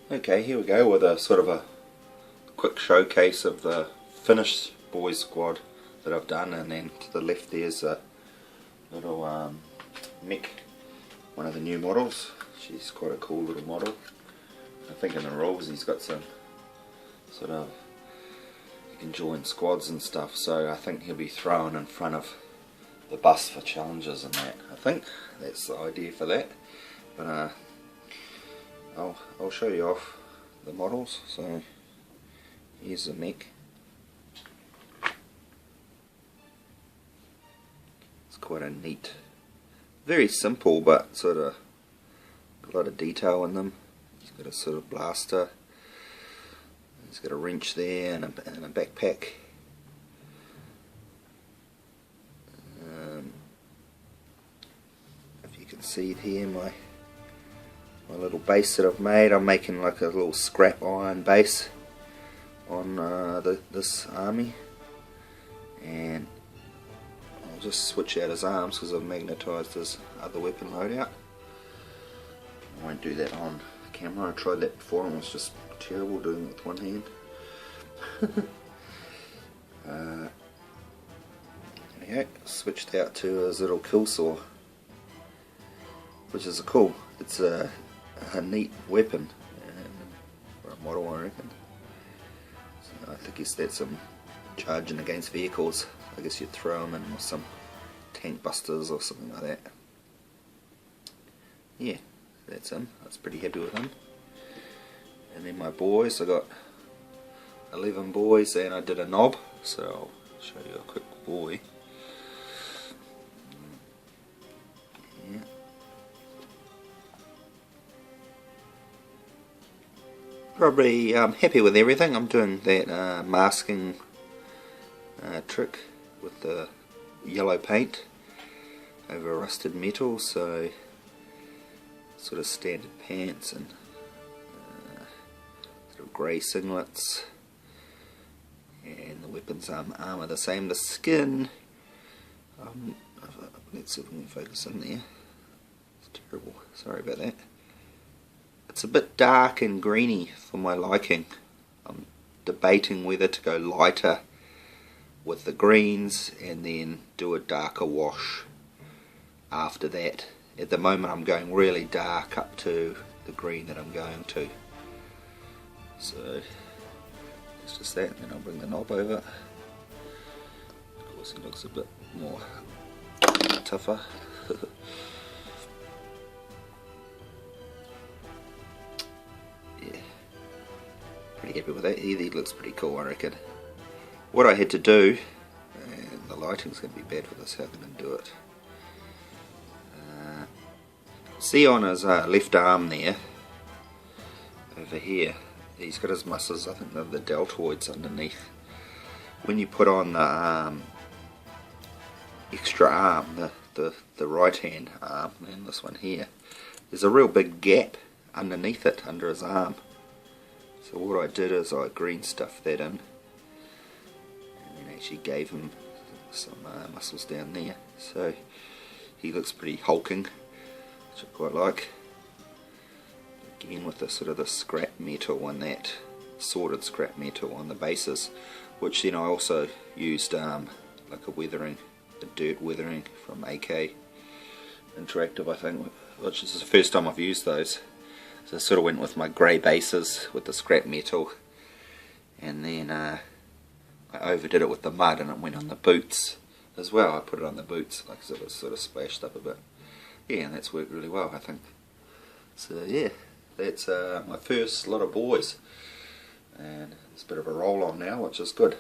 Okay, here we go with a sort of a quick showcase of the finished boys squad that I've done, and then to the left there's a little Mek, one of the new models. She's quite a cool little model. I think in the rules he's got some sort of, you can join squads and stuff, so I think he'll be thrown in front of the bus for challenges and that. I think that's the idea for that, but I'll show you off the models. So here's the Mek. It's quite a neat, very simple but sort of a lot of detail in them. He's got a sort of blaster, he's got a wrench there and a backpack. If you can see here my little base that I've made, I'm making like a little scrap iron base on this army, and I'll just switch out his arms because I've magnetised his other weapon loadout. I won't do that on camera. I tried that before and it was just terrible doing it with one hand. There we go, switched out to his little kill saw, which is cool. It's a neat weapon for a model, I reckon. So I think he's got some charging against vehicles. I guess you'd throw him in with some tank busters or something like that. Yeah, that's him. I was pretty happy with him. And then my boys, I got 11 boys and I did a knob, so I'll show you a quick boy. Yeah. Probably happy with everything. I'm doing that masking trick with the yellow paint over rusted metal, so sort of standard pants and sort of grey singlets, and the weapons armour the same. The skin, let's see if we can focus in there. It's terrible, sorry about that. It's a bit dark and greeny for my liking. I'm debating whether to go lighter with the greens and then do a darker wash after that. At the moment I'm going really dark up to the green that I'm going to. So it's just that, and then I'll bring the knob over. Of course he looks a bit more tougher. Yeah, pretty happy with that. He looks pretty cool, I reckon. What I had to do, and the lighting's going to be bad for this, how can I do it? See on his left arm there, over here, he's got his muscles, I think they're the deltoids underneath. When you put on the extra arm, the right hand arm, and this one here, there's a real big gap underneath it, under his arm. So what I did is I green stuffed that in, and actually gave him some muscles down there, so he looks pretty hulking, which I quite like. Again with the sort of the scrap metal and that sorted scrap metal on the bases, which then I also used like a dirt weathering from AK Interactive, I think, which is the first time I've used those. So I sort of went with my grey bases with the scrap metal, and then I overdid it with the mud and it went on the boots as well. I put it on the boots, like so it was sort of splashed up a bit. Yeah, and that's worked really well, I think. So yeah, that's my first lot of boys, and it's a bit of a roll on now, which is good.